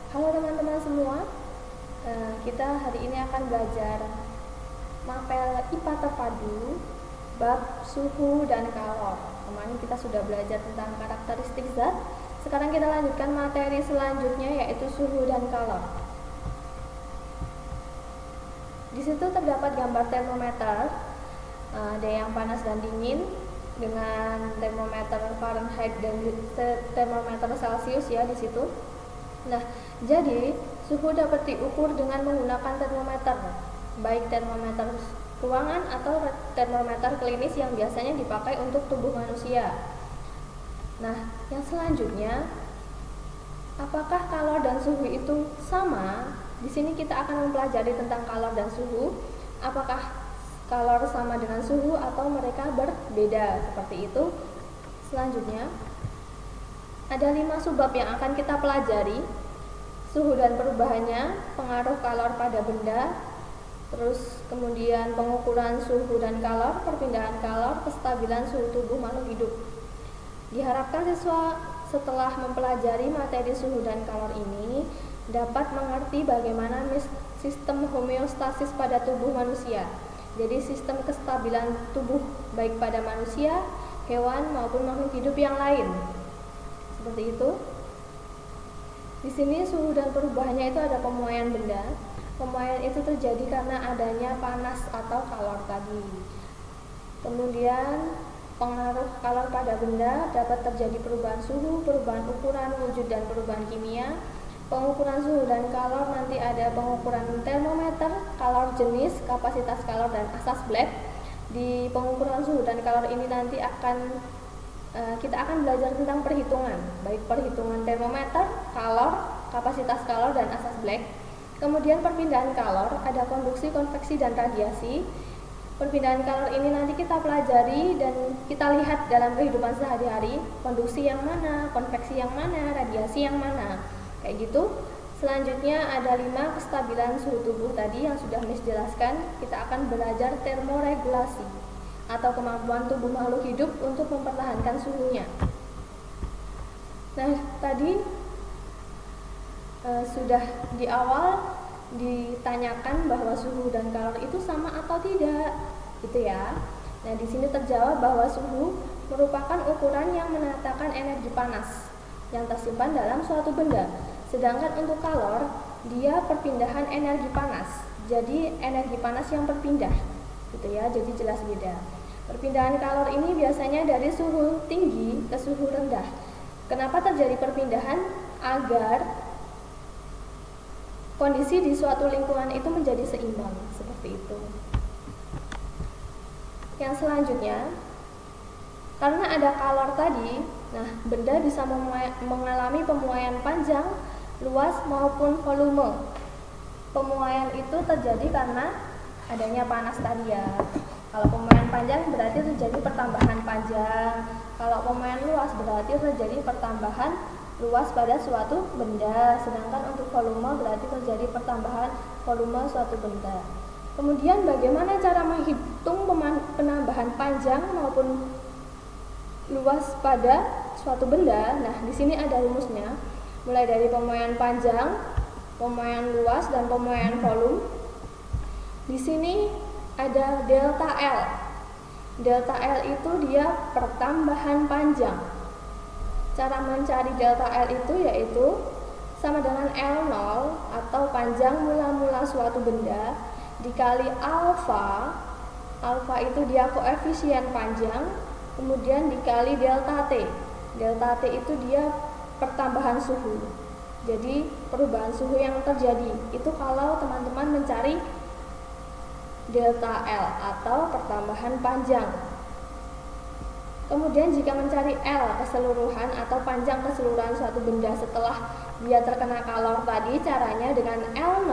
Halo teman-teman semua, kita hari ini akan belajar mapel IPA terpadu bab suhu dan kalor. Kemarin kita sudah belajar tentang karakteristik zat. Sekarang kita lanjutkan materi selanjutnya, yaitu suhu dan kalor. Di situ terdapat gambar termometer, ada yang panas dan dingin dengan termometer Fahrenheit dan termometer Celcius ya di situ. Nah, jadi suhu dapat diukur dengan menggunakan termometer, baik termometer ruangan atau termometer klinis yang biasanya dipakai untuk tubuh manusia. Nah, yang selanjutnya, apakah kalor dan suhu itu sama? Di sini kita akan mempelajari tentang kalor dan suhu. Apakah kalor sama dengan suhu atau mereka berbeda? Seperti itu. Selanjutnya, ada 5 subbab yang akan kita pelajari. Suhu dan perubahannya, pengaruh kalor pada benda, terus kemudian pengukuran suhu dan kalor, perpindahan kalor, kestabilan suhu tubuh makhluk hidup. Diharapkan siswa setelah mempelajari materi suhu dan kalor ini dapat mengerti bagaimana sistem homeostasis pada tubuh manusia. Jadi sistem kestabilan tubuh baik pada manusia, hewan maupun makhluk hidup yang lain. Seperti itu. Di sini suhu dan perubahannya itu ada pemuaian benda. Pemuaian itu terjadi karena adanya panas atau kalor tadi. Kemudian pengaruh kalor pada benda dapat terjadi perubahan suhu, perubahan ukuran, wujud dan perubahan kimia. Pengukuran suhu dan kalor nanti ada pengukuran termometer, kalor jenis, kapasitas kalor dan asas Black. Di pengukuran suhu dan kalor ini nanti kita akan belajar tentang perhitungan, baik perhitungan termometer, kalor, kapasitas kalor, dan asas Black. Kemudian perpindahan kalor, ada konduksi, konveksi, dan radiasi. Perpindahan kalor ini nanti kita pelajari dan kita lihat dalam kehidupan sehari-hari, konduksi yang mana, konveksi yang mana, radiasi yang mana, kayak gitu. Selanjutnya ada 5 kestabilan suhu tubuh tadi yang sudah Miss jelaskan. Kita akan belajar termoregulasi atau kemampuan tubuh makhluk hidup untuk mempertahankan suhunya. Nah, tadi sudah di awal ditanyakan bahwa suhu dan kalor itu sama atau tidak, gitu ya. Nah, di sini terjawab bahwa suhu merupakan ukuran yang menatakan energi panas yang tersimpan dalam suatu benda. Sedangkan untuk kalor, dia perpindahan energi panas. Jadi energi panas yang berpindah, gitu ya. Jadi jelas beda. Perpindahan kalor ini biasanya dari suhu tinggi ke suhu rendah. Kenapa terjadi perpindahan? Agar kondisi di suatu lingkungan itu menjadi seimbang, seperti itu. Yang selanjutnya, karena ada kalor tadi, nah benda bisa mengalami pemuaian panjang, luas maupun volume. Pemuaian itu terjadi karena adanya panas tadi ya. Kalau pemuaian panjang berarti terjadi pertambahan panjang. Kalau pemuaian luas berarti terjadi pertambahan luas pada suatu benda. Sedangkan untuk volume berarti terjadi pertambahan volume suatu benda. Kemudian bagaimana cara menghitung penambahan panjang maupun luas pada suatu benda? Nah, di sini ada rumusnya. Mulai dari pemuaian panjang, pemuaian luas, dan pemuaian volume. Di sini ada delta L. Delta L itu dia pertambahan panjang. Cara mencari delta L itu yaitu sama dengan L0 atau panjang mula-mula suatu benda dikali alfa. Alfa itu dia koefisien panjang, kemudian dikali delta T. Delta T itu dia pertambahan suhu. Jadi perubahan suhu yang terjadi itu kalau teman-teman mencari delta L atau pertambahan panjang. Kemudian jika mencari L keseluruhan atau panjang keseluruhan suatu benda setelah dia terkena kalor tadi, caranya dengan L0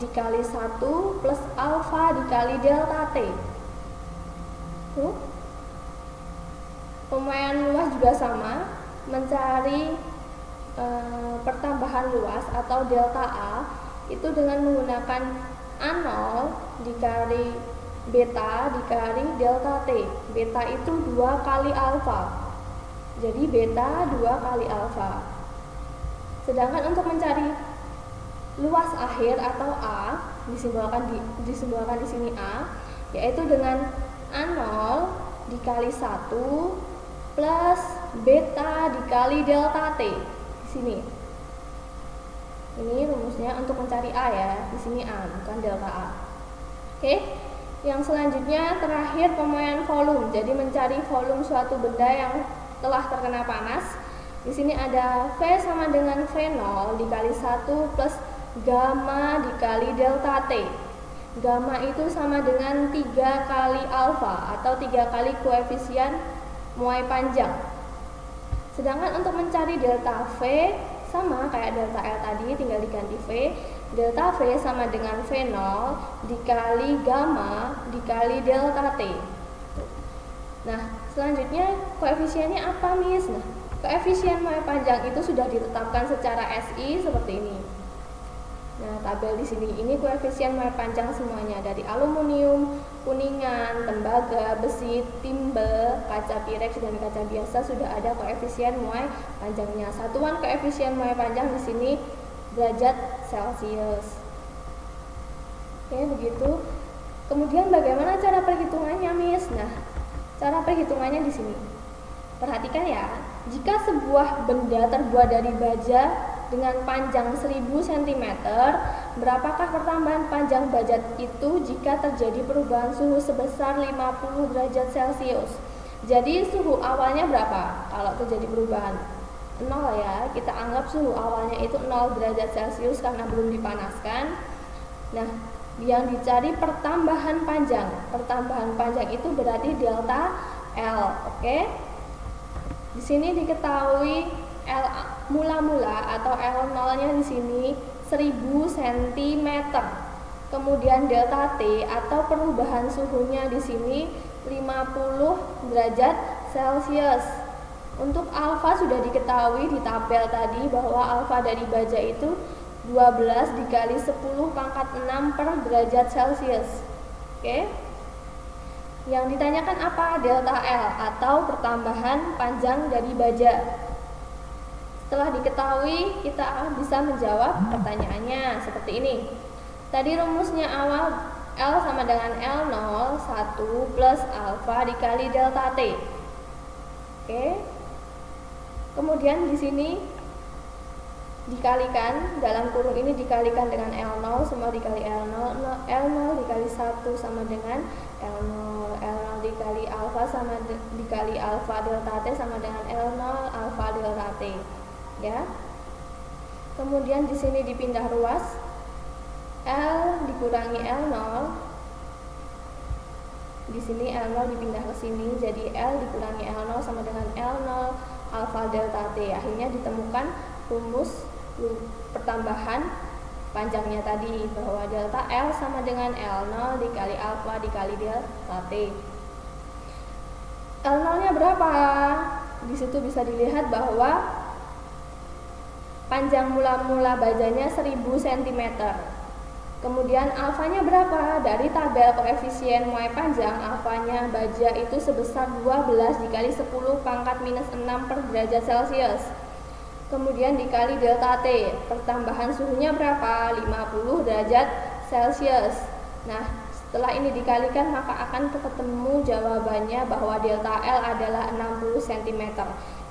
dikali 1 plus alfa dikali delta T. Pemuaian luas juga sama, mencari pertambahan luas atau delta A itu dengan menggunakan A0 dikali beta dikali delta T. Beta itu 2 kali alfa. Jadi beta 2 kali alfa. Sedangkan untuk mencari luas akhir atau A disimbolkan di sini A, yaitu dengan A0 dikali 1 plus beta dikali delta T di sini. Ini rumusnya untuk mencari A ya, di sini A bukan delta A. Oke. Yang selanjutnya terakhir pemuaian volume. Jadi mencari volume suatu benda yang telah terkena panas. Di sini ada V sama dengan V0 dikali 1 plus gamma dikali delta T. Gamma itu sama dengan 3 kali alfa atau 3 kali koefisien muai panjang. Sedangkan untuk mencari delta V sama kayak delta L tadi, tinggal diganti V. Delta V sama dengan V0 dikali gamma dikali delta T. Nah, selanjutnya koefisiennya apa, Miss? Nah, koefisien muai panjang itu sudah ditetapkan secara SI seperti ini. Nah, tabel di sini ini koefisien muai panjang semuanya dari aluminium, kuningan, tembaga, besi, timbel, kaca pirex dan kaca biasa sudah ada koefisien muai panjangnya. Satuan koefisien muai panjang di sini derajat Celcius. Oke, begitu. Kemudian bagaimana cara perhitungannya, Miss? Nah, cara perhitungannya di sini. Perhatikan ya, jika sebuah benda terbuat dari baja dengan panjang 1000 cm, berapakah pertambahan panjang baja itu jika terjadi perubahan suhu sebesar 50 derajat Celcius? Jadi suhu awalnya berapa kalau terjadi perubahan? 0 ya, kita anggap suhu awalnya itu 0 derajat Celcius karena belum dipanaskan. Nah, yang dicari pertambahan panjang. Pertambahan panjang itu berarti delta L, oke? Di sini diketahui L mula-mula atau L0-nya di sini 1000 cm. Kemudian delta T atau perubahan suhunya di sini 50 derajat Celcius. Untuk alfa sudah diketahui di tabel tadi bahwa alfa dari baja itu 12 dikali 10 pangkat 6 per derajat Celcius. Oke. Yang ditanyakan apa? Delta L atau pertambahan panjang dari baja. Setelah diketahui, kita bisa menjawab pertanyaannya seperti ini. Tadi rumusnya awal L sama dengan L0 1 plus alfa dikali delta T. Oke. Kemudian di sini dikalikan, dalam kurung ini dikalikan dengan L0, semua dikali L0, L0 dikali 1 sama dengan L0, L0 dikali alfa sama dikali alfa delta T sama dengan L0 alfa delta T. Ya. Kemudian di sini dipindah ruas, L dikurangi L0. Di sini L0 dipindah ke sini, jadi L dikurangi L0 sama dengan L0 alfa delta T. Akhirnya ditemukan rumus pertambahan panjangnya tadi bahwa delta L sama dengan L0 dikali alfa dikali delta T. L0-nya berapa? Di situ bisa dilihat bahwa panjang mula-mula bajanya 1000 cm. Kemudian alfanya berapa? Dari tabel koefisien muai panjang, alfanya baja itu sebesar 12 dikali 10 pangkat minus 6 per derajat Celcius. Kemudian dikali delta T, pertambahan suhunya berapa? 50 derajat Celcius. Nah, setelah ini dikalikan maka akan ketemu jawabannya bahwa delta L adalah 60 cm.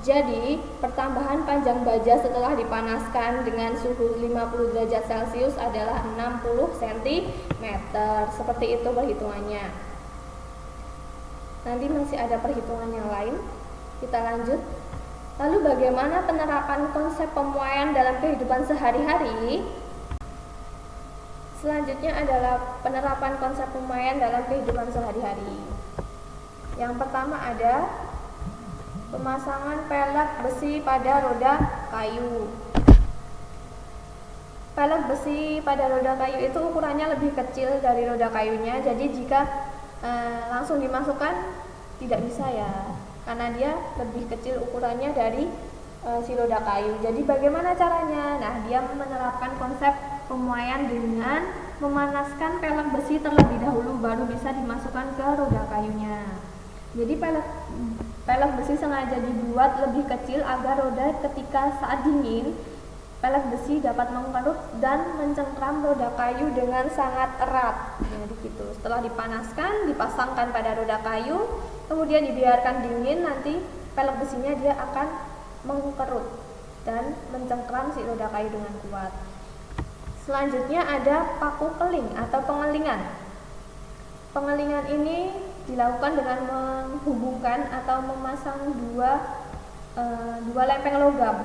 Jadi, pertambahan panjang baja setelah dipanaskan dengan suhu 50 derajat Celcius adalah 60 cm. Seperti itu perhitungannya. Nanti masih ada perhitungan yang lain. Kita lanjut. Lalu bagaimana penerapan konsep pemuaian dalam kehidupan sehari-hari? Selanjutnya adalah penerapan konsep pemuaian dalam kehidupan sehari-hari. Yang pertama ada pemasangan pelek besi pada roda kayu. Pelek besi pada roda kayu itu ukurannya lebih kecil dari roda kayunya, jadi jika langsung dimasukkan tidak bisa ya, karena dia lebih kecil ukurannya dari si roda kayu. Jadi bagaimana caranya? Nah, dia menerapkan konsep pemuaian dengan memanaskan pelek besi terlebih dahulu baru bisa dimasukkan ke roda kayunya. Jadi pelek besi sengaja dibuat lebih kecil agar roda ketika saat dingin pelek besi dapat mengkerut dan mencengkram roda kayu dengan sangat erat. Jadi gitu. Setelah dipanaskan, dipasangkan pada roda kayu, kemudian dibiarkan dingin, nanti pelek besinya dia akan mengkerut dan mencengkram si roda kayu dengan kuat. Selanjutnya ada paku keling atau pengelingan. Pengelingan ini dilakukan dengan menghubungkan atau memasang dua lempeng logam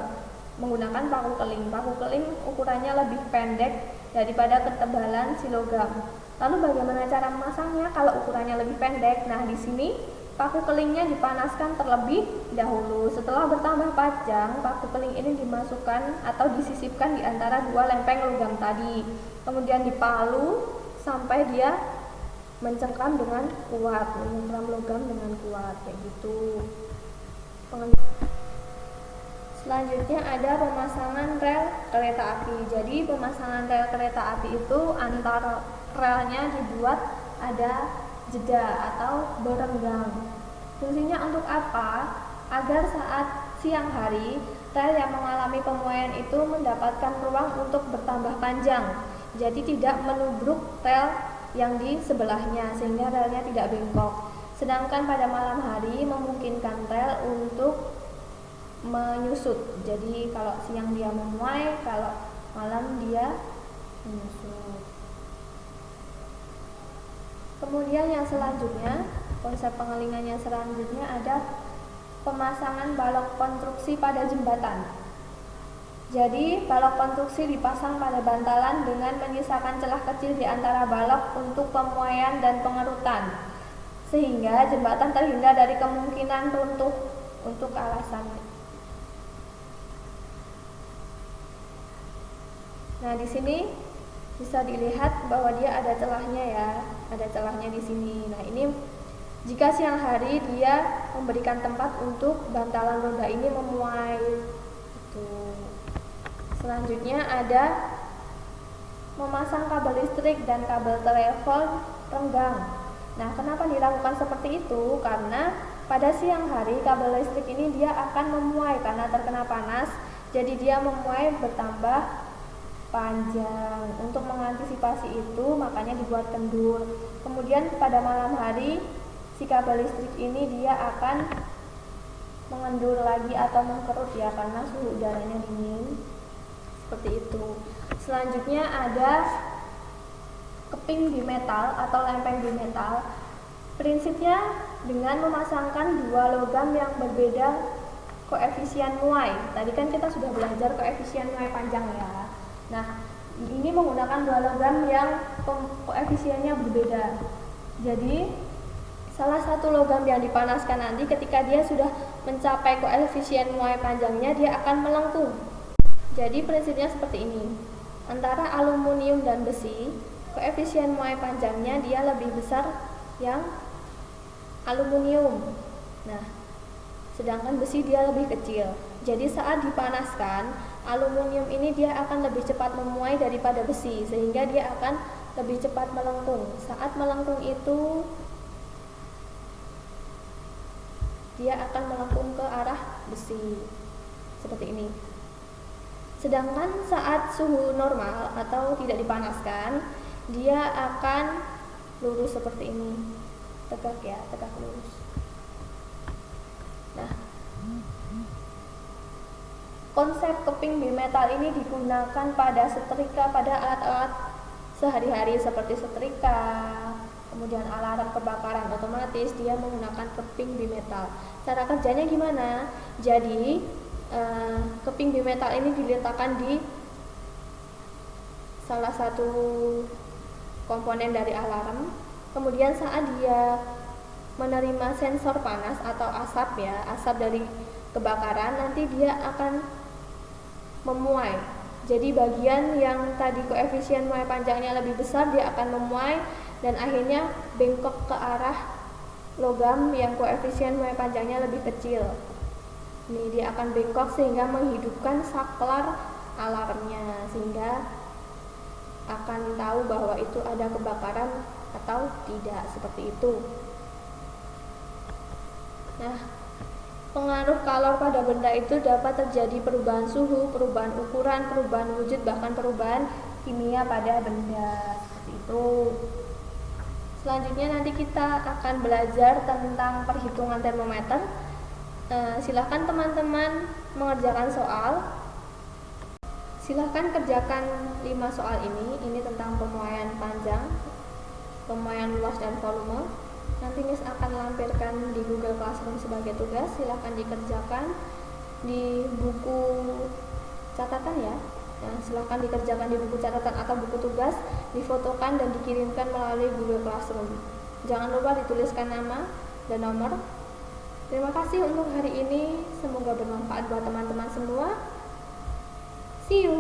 menggunakan paku keling. Paku keling ukurannya lebih pendek daripada ketebalan si logam. Lalu bagaimana cara memasangnya kalau ukurannya lebih pendek? Nah, di sini paku kelingnya dipanaskan terlebih dahulu. Setelah bertambah panjang, paku keling ini dimasukkan atau disisipkan di antara dua lempeng logam tadi. Kemudian dipalu sampai dia mencengkram dengan kuat, mencengkram logam dengan kuat, kayak gitu. Selanjutnya ada pemasangan rel kereta api. Jadi pemasangan rel kereta api itu antara relnya dibuat ada jeda atau berenggang. Fungsinya untuk apa? Agar saat siang hari rel yang mengalami pemuaian itu mendapatkan ruang untuk bertambah panjang. Jadi tidak menubruk rel yang di sebelahnya sehingga relnya tidak bengkok. Sedangkan pada malam hari memungkinkan rel untuk menyusut. Jadi kalau siang dia memuai, kalau malam dia menyusut. Kemudian yang selanjutnya, konsep pengelingannya selanjutnya ada pemasangan balok konstruksi pada jembatan. Jadi balok konstruksi dipasang pada bantalan dengan menyisakan celah kecil di antara balok untuk pemuaian dan pengerutan, sehingga jembatan terhindar dari kemungkinan runtuh untuk alasannya. Nah, di sini bisa dilihat bahwa dia ada celahnya ya, ada celahnya di sini. Nah, ini jika siang hari dia memberikan tempat untuk bantalan roda ini memuai. Selanjutnya ada memasang kabel listrik dan kabel telepon renggang. Nah, kenapa dilakukan seperti itu? Karena pada siang hari kabel listrik ini dia akan memuai karena terkena panas, jadi dia memuai bertambah panjang. Untuk mengantisipasi itu makanya dibuat kendur. Kemudian pada malam hari si kabel listrik ini dia akan mengendur lagi atau mengkerut ya karena suhu udaranya dingin. Seperti itu. Selanjutnya ada keping bimetal atau lempeng bimetal. Prinsipnya dengan memasangkan dua logam yang berbeda koefisien muai. Tadi kan kita sudah belajar koefisien muai panjang ya. Nah, ini menggunakan dua logam yang koefisiennya berbeda. Jadi, salah satu logam yang dipanaskan nanti ketika dia sudah mencapai koefisien muai panjangnya, dia akan melengkung. Jadi, prinsipnya seperti ini. Antara aluminium dan besi, koefisien muai panjangnya dia lebih besar yang aluminium. Nah, sedangkan besi dia lebih kecil. Jadi saat dipanaskan, aluminium ini dia akan lebih cepat memuai daripada besi, sehingga dia akan lebih cepat melengkung. Saat melengkung itu dia akan melengkung ke arah besi seperti ini. Sedangkan saat suhu normal atau tidak dipanaskan, dia akan lurus seperti ini, tegak ya, tegak lurus. Nah, konsep keping bimetal ini digunakan pada setrika, pada alat-alat sehari-hari seperti setrika, kemudian alarm kebakaran otomatis dia menggunakan keping bimetal. Cara kerjanya gimana? Jadi keping bimetal ini diletakkan di salah satu komponen dari alarm. Kemudian saat dia menerima sensor panas atau asap ya, asap dari kebakaran, nanti dia akan memuai. Jadi bagian yang tadi koefisien muai panjangnya lebih besar dia akan memuai dan akhirnya bengkok ke arah logam yang koefisien muai panjangnya lebih kecil. Ini dia akan bengkok sehingga menghidupkan saklar alarmnya, sehingga akan tahu bahwa itu ada kebakaran atau tidak, seperti itu. Nah, Pengaruh kalor pada benda itu dapat terjadi perubahan suhu, perubahan ukuran, perubahan wujud, bahkan perubahan kimia pada benda. Seperti itu. Selanjutnya nanti kita akan belajar tentang perhitungan termometer. Silahkan teman-teman mengerjakan soal. Silahkan kerjakan 5 soal ini. Ini tentang pemuaian panjang, pemuaian luas dan volume. Nanti Miss akan lampirkan di Google Classroom sebagai tugas. Silahkan dikerjakan di buku catatan ya. Silahkan dikerjakan di buku catatan atau buku tugas, difotokan dan dikirimkan melalui Google Classroom. Jangan lupa dituliskan nama dan nomor. Terima kasih untuk hari ini. Semoga bermanfaat buat teman-teman semua. See you.